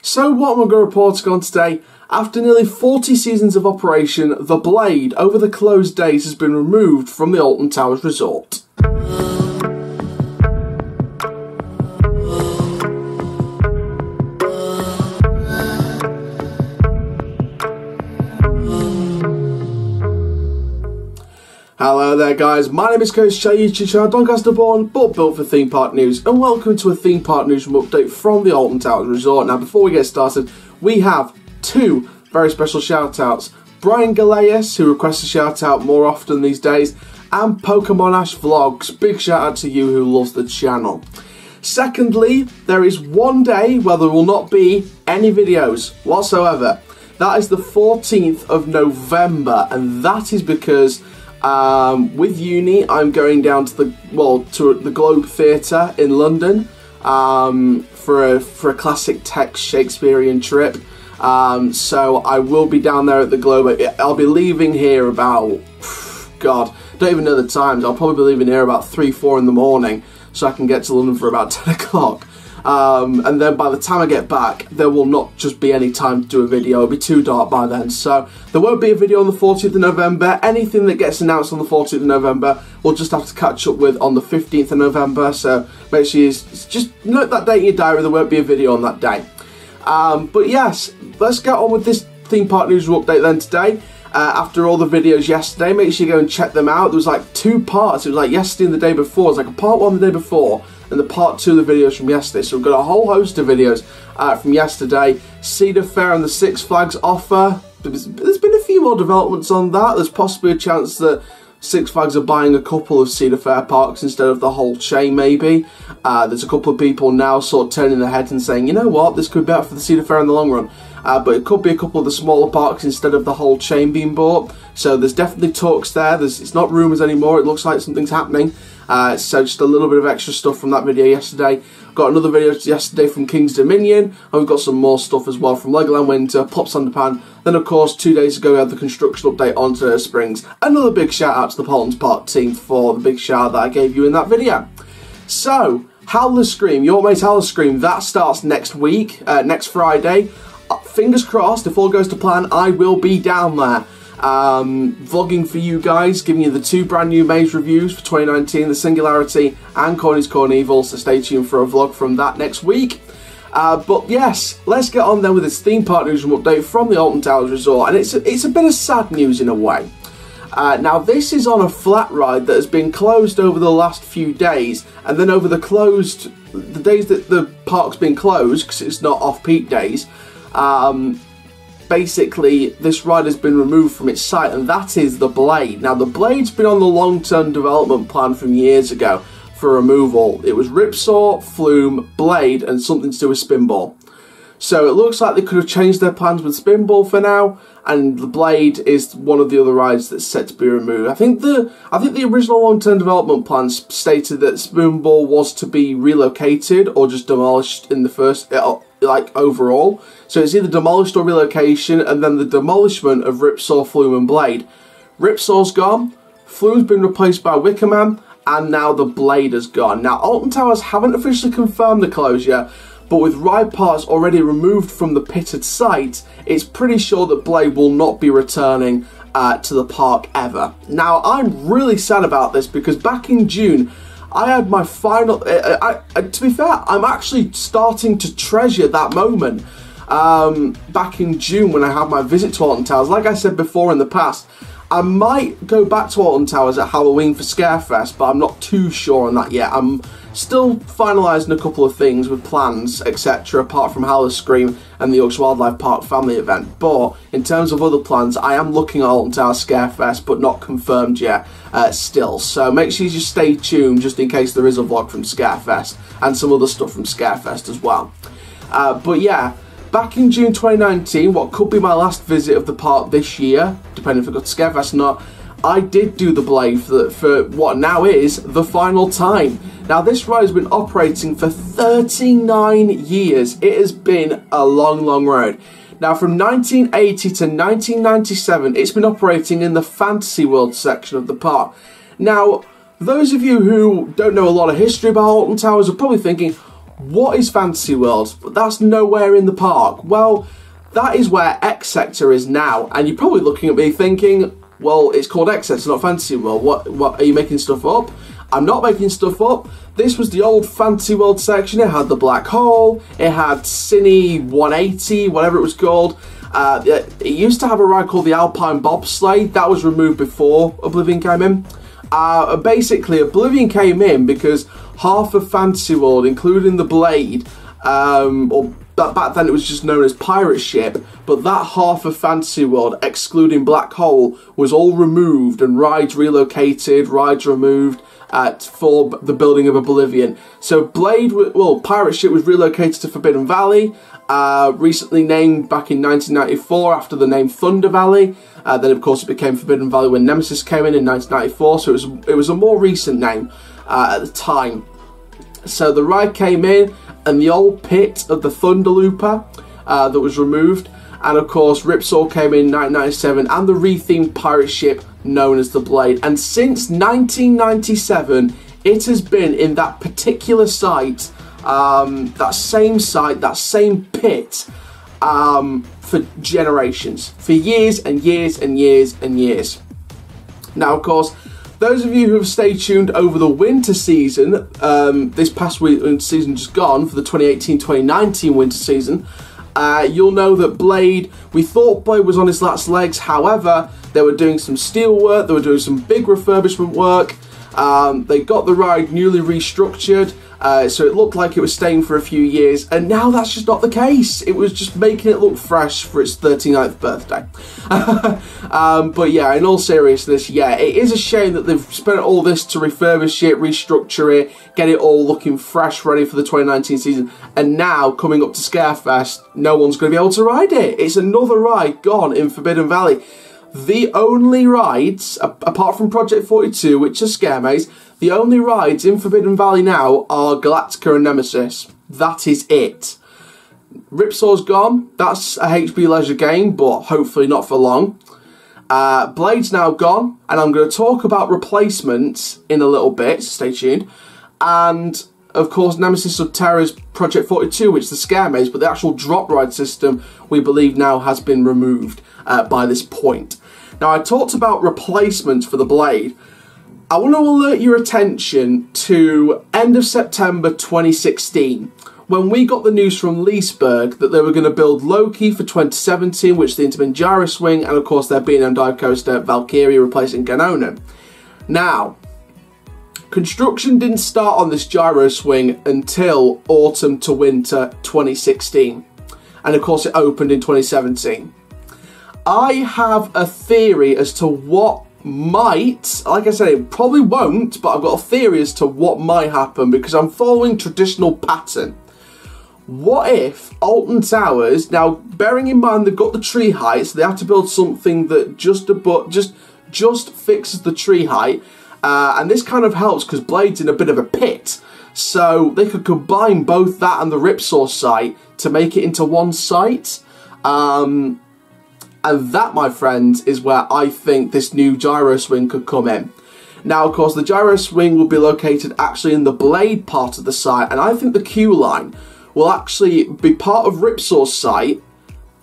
So what am I going to report on today? After nearly 40 seasons of operation, the blade over the closed days has been removed from the Alton Towers Resort. Hello there guys, my name is Coach Chay, YouTube channel Doncaster born but built for Theme Park News, and welcome to a Theme Park Newsroom update from the Alton Towers Resort. Now before we get started, we have two very special shout outs. Brian Galeas, who requests a shout out more often these days, and Pokemon Ash Vlogs. Big shout out to you who loves the channel. Secondly, there is one day where there will not be any videos whatsoever. That is the 14th of November, and that is because with uni, I'm going down to the Globe Theatre in London for a classic text Shakespearean trip. So I will be down there at the Globe. I'll be leaving here about, God, don't even know the times. I'll probably be leaving here about 3-4 in the morning, so I can get to London for about 10 o'clock. And then by the time I get back, there will not just be any time to do a video. It'll be too dark by then. So there won't be a video on the 14th of November. Anything that gets announced on the 14th of November, we'll just have to catch up with on the 15th of November. So make sure you just note that date in your diary. There won't be a video on that day. But yes, let's get on with this Theme Park Newsroom update then today. After all the videos yesterday, make sure you go and check them out. There was like two parts. It was like yesterday and the day before. It was like a part one the day before and the part two of the videos from yesterday. So we've got a whole host of videos from yesterday. Cedar Fair and the Six Flags offer. There's been a few more developments on that. There's possibly a chance that Six Flags are buying a couple of Cedar Fair parks instead of the whole chain, maybe. There's a couple of people now sort of turning their heads and saying, you know what, this could be better for the Cedar Fair in the long run. But it could be a couple of the smaller parks instead of the whole chain being bought. So there's definitely talks there. It's not rumours anymore. It looks like something's happening. So just a little bit of extra stuff from that video yesterday. Got another video yesterday from King's Dominion, and we've got some more stuff as well from Legoland Winter, Pops Underpan. Then of course 2 days ago we had the construction update on Turner Springs. Another big shout out to the Paultons Park team for the big shout that I gave you in that video. So Howler Scream, Your Mate Howler Scream, that starts next week, next Friday. Fingers crossed, if all goes to plan, I will be down there. Vlogging for you guys, giving you the two brand new maze reviews for 2019, the Singularity and Corny's Cornival, so stay tuned for a vlog from that next week. But yes, let's get on then with this Theme Park Newsroom update from the Alton Towers Resort, and it's a bit of sad news in a way. Now this is on a flat ride that has been closed over the last few days, and then over the days that the park's been closed, because it's not off-peak days, basically this ride has been removed from its site, and that is the Blade. Now the Blade's been on the long-term development plan from years ago for removal. It was Ripsaw, Flume, Blade and something to do with Spinball. So it looks like they could have changed their plans with Spinball for now, and the Blade is one of the other rides that's set to be removed. I think the original long-term development plans stated that Spinball was to be relocated or just demolished in the first, like overall. So it's either demolished or relocation, and then the demolishment of Ripsaw, Flume and Blade. Ripsaw's gone, Flume's been replaced by Wickerman, and now the Blade has gone. Now Alton Towers haven't officially confirmed the closure, but with ride parts already removed from the pitted site, it's pretty sure that Blade will not be returning to the park ever. Now I'm really sad about this because back in June, I had my final, to be fair, I'm actually starting to treasure that moment. Back in June when I had my visit to Alton Towers, like I said before in the past, I might go back to Alton Towers at Halloween for Scarefest, but I'm not too sure on that yet. I'm still finalising a couple of things with plans, etc., apart from Howler Scream and the Oaks Wildlife Park family event. But in terms of other plans, I am looking at Alton Towers Scarefest, but not confirmed yet still. So make sure you just stay tuned just in case there is a vlog from Scarefest and some other stuff from Scarefest as well. But yeah, back in June 2019, what could be my last visit of the park this year, depending if I got to Scarefest or not, I did do the Blade for what now is the final time. Now this ride has been operating for 39 years. It has been a long, long road. Now from 1980 to 1997, it's been operating in the Fantasy World section of the park. Now, those of you who don't know a lot of history about Alton Towers are probably thinking, What is Fantasy World? That's nowhere in the park. Well, that is where X Sector is now, and you're probably looking at me thinking, well, it's called X Sector, not Fantasy World. What are you making stuff up? I'm not making stuff up. This was the old Fantasy World section. It had the black hole, it had Cine 180, whatever it was called. It used to have a ride called the Alpine Bobsleigh. That was removed before Oblivion came in. Basically, Oblivion came in because half of Fantasy World, including the Blade, back then it was just known as Pirate Ship, but that half of Fantasy World, excluding Black Hole, was all removed and rides relocated, rides removed for the building of Oblivion. So Pirate Ship was relocated to Forbidden Valley, recently named back in 1994 after the name Thunder Valley. Then of course it became Forbidden Valley when Nemesis came in 1994, so it was a more recent name at the time. So the ride came in, and the old pit of the Thunder Looper that was removed, and of course Ripsaw came in 1997, and the rethemed pirate ship known as the Blade. And since 1997 it has been in that particular site, that same pit, for generations, for years and years and years and years. Now of course, those of you who have stayed tuned over the winter season, this past season just gone, for the 2018-2019 winter season, you'll know that we thought Blade was on its last legs. However, they were doing some steel work, they were doing some big refurbishment work. They got the ride newly restructured, so it looked like it was staying for a few years, and now that's just not the case. It was just making it look fresh for its 39th birthday. But yeah, in all seriousness, yeah, it is a shame that they've spent all this to refurbish it, restructure it, get it all looking fresh, ready for the 2019 season, and now, coming up to Scarefest, no one's going to be able to ride it. It's another ride gone in Forbidden Valley. The only rides, apart from Project 42, which are Scare Maze, the only rides in Forbidden Valley now are Galactica and Nemesis. That is it. Ripsaw's gone. That's a HB Leisure game, but hopefully not for long. Blade's now gone, and I'm going to talk about replacements in a little bit, so stay tuned. And, of course, Nemesis Subterra's Project 42, which is the Scare Maze, but the actual drop ride system, we believe now, has been removed by this point. Now, I talked about replacements for the Blade. I want to alert your attention to end of September 2016, when we got the news from Leesburg that they were going to build Loki for 2017, which is the Intamin Gyro Swing, and of course their B&M dive coaster Valkyrie replacing Ganonen. Now, construction didn't start on this gyro swing until autumn to winter 2016, and of course it opened in 2017. I have a theory as to what might, like I said, it probably won't, but I've got a theory as to what might happen because I'm following traditional pattern. What if Alton Towers, now bearing in mind they've got the tree height, so they have to build something that just fixes the tree height, and this kind of helps because Blade's in a bit of a pit, so they could combine both that and the Ripsaw site to make it into one site. And that, my friends, is where I think this new gyro swing could come in. Now, of course, the gyro swing will be located actually in the Blade part of the site, and I think the queue line will actually be part of Ripsaw's site,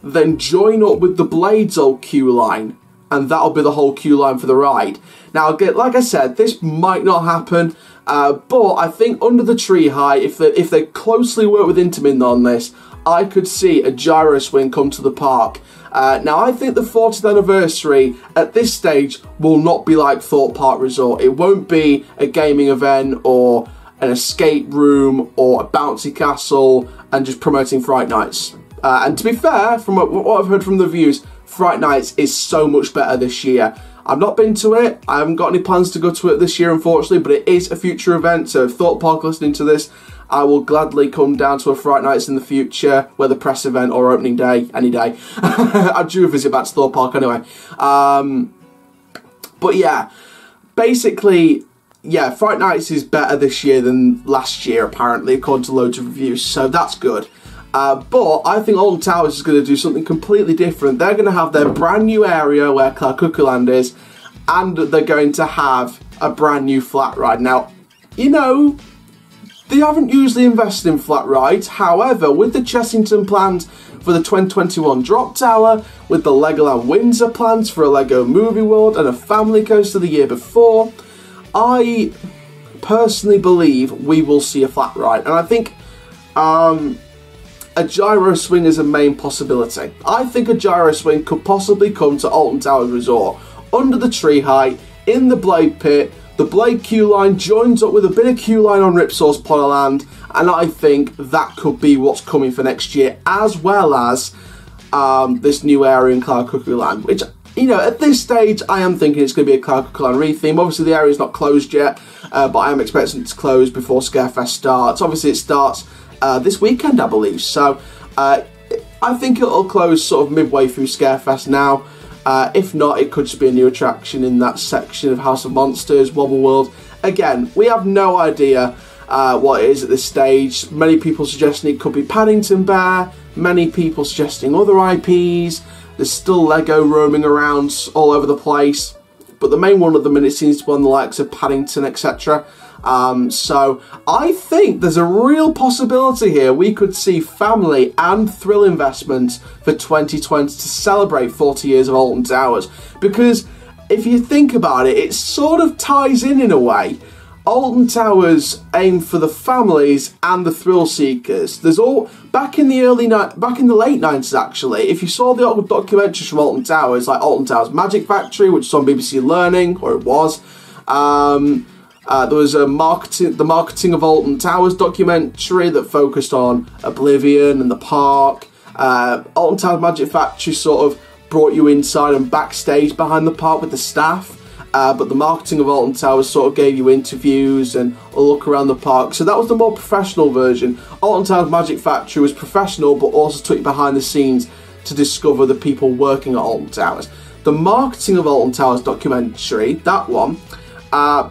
then join up with the Blade's old queue line, and that'll be the whole queue line for the ride. Now, like I said, this might not happen, but I think under the tree height, if they closely work with Intamin on this, I could see a gyro swing come to the park. Now, I think the 40th anniversary at this stage will not be like Theme Park Resort. It won't be a gaming event or an escape room or a bouncy castle and just promoting Fright Nights. And to be fair, from what I've heard from the reviews, Fright Nights is so much better this year. I've not been to it. I haven't got any plans to go to it this year, unfortunately, but it is a future event. So if Theme Park listening to this, I will gladly come down to a Fright Nights in the future, whether press event or opening day, any day. I'm due a visit back to Theme Park anyway. But yeah, basically, yeah, Fright Nights is better this year than last year, apparently, according to loads of reviews, so that's good. But I think Alton Towers is going to do something completely different. They're going to have their brand new area where Claire Cuckoo Land is, and they're going to have a brand new flat ride. Now, you know, They haven't usually invested in flat rides. However, with the Chessington plans for the 2021 Drop Tower, with the Legoland Windsor plans for a Lego Movie World and a family coaster the year before, I personally believe we will see a flat ride. And I think a gyro swing is a main possibility. I think a gyro swing could possibly come to Alton Towers Resort under the tree height, in the Blade Pit. The Blade queue line joins up with a bit of queue line on Ripsaw's Polarland, and I think that could be what's coming for next year, as well as this new area in Cloud Cuckoo Land, which, you know, at this stage I am thinking it's going to be a Cloud Cuckoo Land retheme. Obviously the area is not closed yet, but I am expecting it to close before Scarefest starts. Obviously it starts this weekend, I believe, so I think it'll close sort of midway through Scarefest now. If not, it could just be a new attraction in that section of House of Monsters, Wobble World. Again, we have no idea what it is at this stage. Many people suggesting it could be Paddington Bear, many people suggesting other IPs. There's still Lego roaming around all over the place, but the main one at the minute seems to be on the likes of Paddington, etc. So I think there's a real possibility here we could see family and thrill investments for 2020 to celebrate 40 years of Alton Towers, because if you think about it, it sort of ties in a way. Alton Towers aim for the families and the thrill seekers. There's all back in the late 90s actually. If you saw the old documentaries from Alton Towers, like Alton Towers Magic Factory, which is on BBC Learning, or it was. There was the marketing of Alton Towers documentary that focused on Oblivion and the park. Alton Towers Magic Factory sort of brought you inside and backstage behind the park with the staff. But the marketing of Alton Towers sort of gave you interviews and a look around the park. So that was the more professional version. Alton Towers Magic Factory was professional, but also took you behind the scenes to discover the people working at Alton Towers. The marketing of Alton Towers documentary, that one,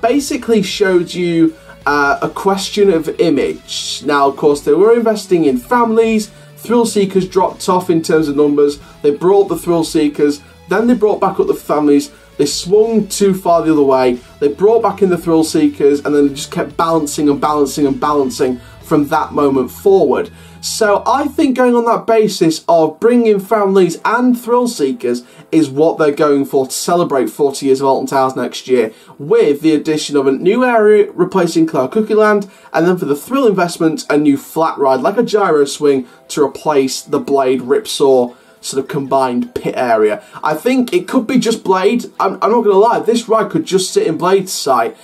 basically showed you a question of image. Now, of course, they were investing in families. Thrill seekers dropped off in terms of numbers. They brought the thrill seekers, then they brought back up the families. They swung too far the other way. They brought back in the thrill seekers, and then they just kept balancing and balancing and balancing from that moment forward. So I think going on that basis of bringing in families and thrill seekers is what they're going for to celebrate 40 years of Alton Towers next year, with the addition of a new area replacing Cloud Cuckoo Land, and then for the thrill investment, a new flat ride like a gyro swing to replace the Blade Ripsaw sort of combined pit area. I think it could be just Blade. I'm not going to lie, this ride could just sit in Blade's site.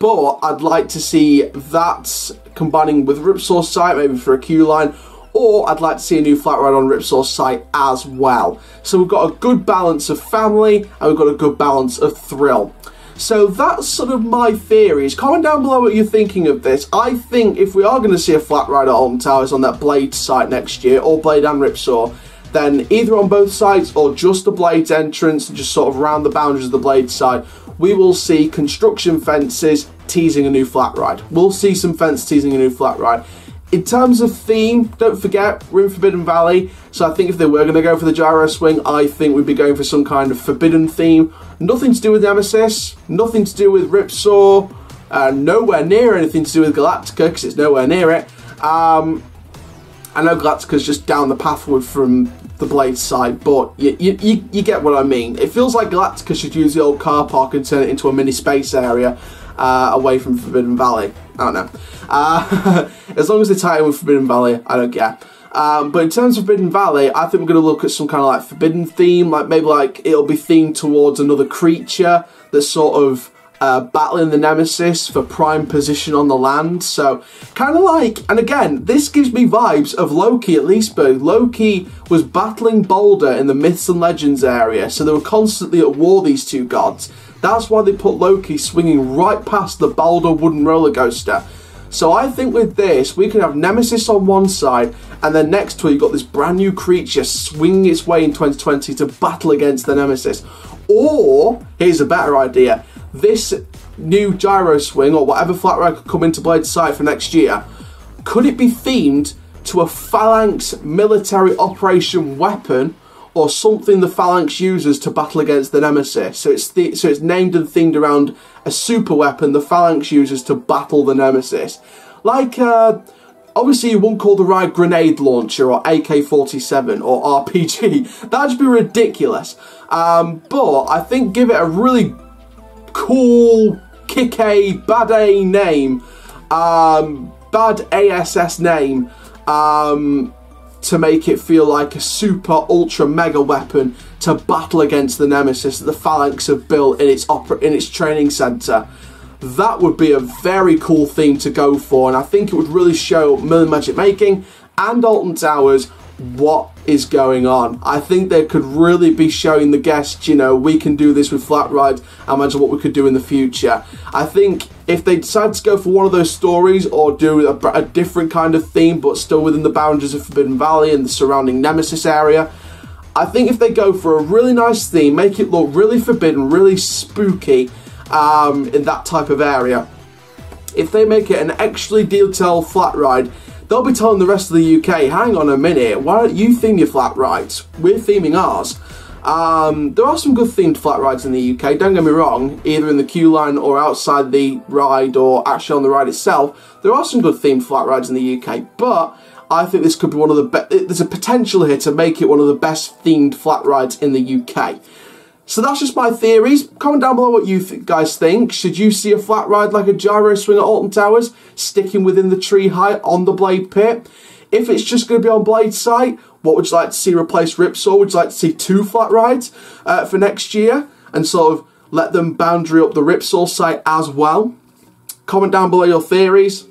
But I'd like to see that combining with Ripsaw's site, maybe for a queue line, or I'd like to see a new flat ride on Ripsaw's site as well. So we've got a good balance of family, and we've got a good balance of thrill. So that's sort of my theories. Comment down below what you're thinking of this. I think if we are going to see a flat ride at Alton Towers on that Blade site next year, or Blade and Ripsaw, then either on both sites or just the Blade's entrance, just sort of around the boundaries of the Blade side, we will see construction fences teasing a new flat ride. We'll see some fence teasing a new flat ride. In terms of theme, don't forget, we're in Forbidden Valley, so I think if they were going to go for the gyro swing, I think we'd be going for some kind of Forbidden theme. Nothing to do with Nemesis, nothing to do with Ripsaw, nowhere near anything to do with Galactica, because it's nowhere near it. I know Galactica's just down the pathway from the Blade side, but you get what I mean. It feels like Galactica should use the old car park and turn it into a mini space area away from Forbidden Valley. I don't know. As long as they tie it with Forbidden Valley, I don't care. But in terms of Forbidden Valley, I think we're going to look at some kind of like Forbidden theme, like maybe like it'll be themed towards another creature that's sort of battling the Nemesis for prime position on the land. So kind of like, and again, this gives me vibes of Loki at Leesburg. Loki was battling Balder in the Myths and Legends area, so they were constantly at war, these two gods. That's why they put Loki swinging right past the Balder wooden roller coaster. So I think with this, we can have Nemesis on one side, and then next to it, you've got this brand new creature swinging its way in 2020 to battle against the Nemesis. Or, here's a better idea, this new gyro swing, or whatever flat ride could come into Blade's site for next year, could it be themed to a Phalanx military operation weapon, or something the Phalanx uses to battle against the Nemesis. So it's named and themed around a super weapon the Phalanx uses to battle the Nemesis. Like, obviously you wouldn't call the ride Grenade Launcher or AK-47 or RPG. That'd just be ridiculous. But I think give it a really cool, kick-A, bad-A name, bad ASS name, to make it feel like a super ultra mega weapon to battle against the Nemesis that the Phalanx have built in its training centre. That would be a very cool theme to go for, and I think it would really show Merlin Magic Making and Alton Towers what is going on. I think they could really be showing the guests, you know, we can do this with flat rides, and imagine what we could do in the future. I think if they decide to go for one of those stories or do a different kind of theme but still within the boundaries of Forbidden Valley and the surrounding Nemesis area, I think if they go for a really nice theme, make it look really forbidden, really spooky in that type of area, if they make it an extra detailed flat ride, they'll be telling the rest of the UK, hang on a minute, why don't you theme your flat rides? We're theming ours. There are some good themed flat rides in the UK, don't get me wrong, either in the queue line or outside the ride or actually on the ride itself. There are some good themed flat rides in the UK, but I think this could be one of the best. There's a potential here to make it one of the best themed flat rides in the UK. So that's just my theories. Comment down below what you guys think. Should you see a flat ride like a gyro swing at Alton Towers, sticking within the tree height on the Blade Pit? If it's just going to be on Blade site, what would you like to see replace Ripsaw? Would you like to see 2 flat rides for next year? And sort of let them boundary up the Ripsaw site as well? Comment down below your theories.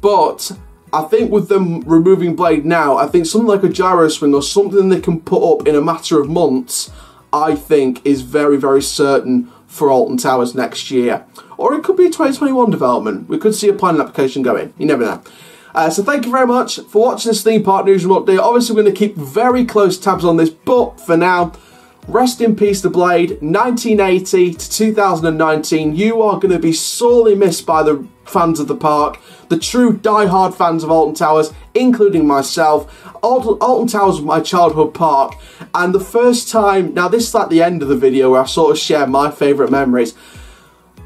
But I think with them removing Blade now, I think something like a gyro swing or something they can put up in a matter of months, I think is very, very certain for Alton Towers next year. Or it could be a 2021 development. We could see a planning application go in. You never know. So thank you very much for watching this Theme Park Newsroom update. Obviously, we're going to keep very close tabs on this, but for now, rest in peace, the Blade. 1980 to 2019, you are going to be sorely missed by the fans of the park, the true die-hard fans of Alton Towers, including myself. Alton Towers was my childhood park, and the first time, now this is like the end of the video where I sort of share my favourite memories.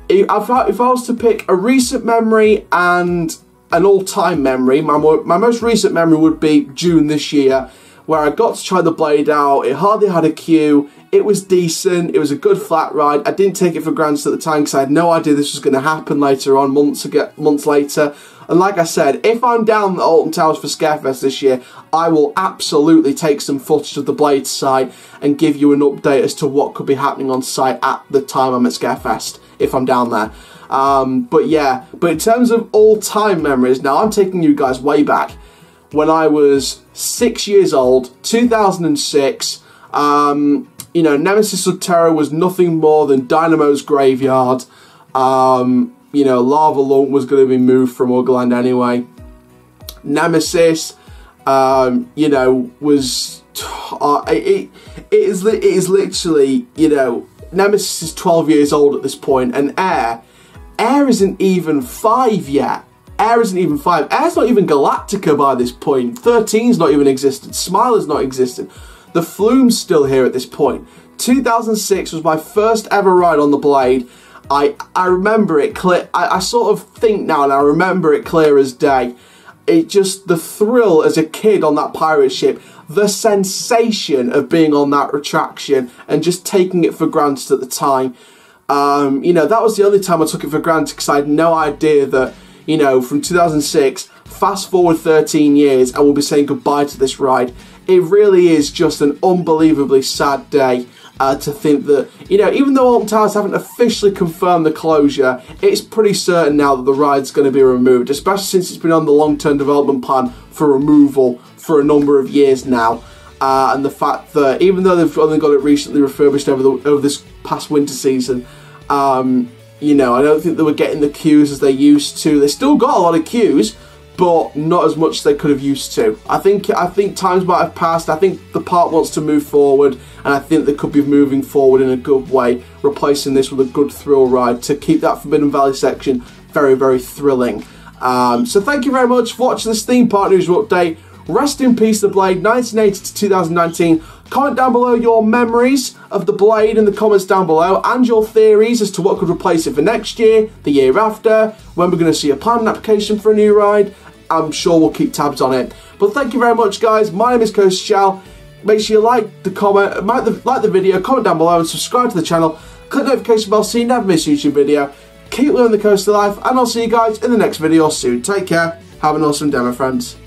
If I was to pick a recent memory and an all-time memory, my most recent memory would be June this year, where I got to try the Blade out. It hardly had a queue. It was decent. It was a good flat ride. I didn't take it for granted at the time because I had no idea this was going to happen later on, months later. And like I said, if I'm down at Alton Towers for Scarefest this year, I will absolutely take some footage of the Blade site and give you an update as to what could be happening on site at the time I'm at Scarefest, if I'm down there. But yeah, but in terms of all-time memories, now I'm taking you guys way back. When I was 6 years old, 2006, you know, Nemesis of Terror was nothing more than Dynamo's graveyard. You know, Lava Lunk was going to be moved from Ugland anyway. Nemesis, you know, was... it is literally, you know, Nemesis is 12 years old at this point, and Air isn't even 5 yet. Air isn't even 5. Air's not even Galactica by this point. 13's not even existed. Smiler's not existed. The Flume's still here at this point. 2006 was my first ever ride on the Blade. I remember it clear. I sort of think now and I remember it clear as day. It just, the thrill as a kid on that pirate ship, the sensation of being on that retraction and just taking it for granted at the time. You know, that was the only time I took it for granted because I had no idea that, you know, from 2006, fast forward 13 years, and we'll be saying goodbye to this ride. It really is just an unbelievably sad day to think that, you know, even though Alton Towers haven't officially confirmed the closure, it's pretty certain now that the ride's going to be removed, especially since it's been on the long-term development plan for removal for a number of years now. And the fact that even though they've only got it recently refurbished over this past winter season, you know, I don't think they were getting the queues as they used to. They still got a lot of queues, but not as much as they could have used to. I think times might have passed. I think the park wants to move forward, and I think they could be moving forward in a good way, replacing this with a good thrill ride to keep that Forbidden Valley section very, very thrilling. So thank you very much for watching this Theme Park News update. Rest in peace, the Blade, 1980 to 2019. Comment down below your memories of the Blade in the comments down below, and your theories as to what could replace it for next year, the year after, when we're going to see a planning application for a new ride. I'm sure we'll keep tabs on it. But thank you very much, guys. My name is Coast Shell. Make sure you like the video, comment down below, and subscribe to the channel. Click the notification bell so you never miss a YouTube video. Keep living the coastal life, and I'll see you guys in the next video soon. Take care. Have an awesome day, my friends.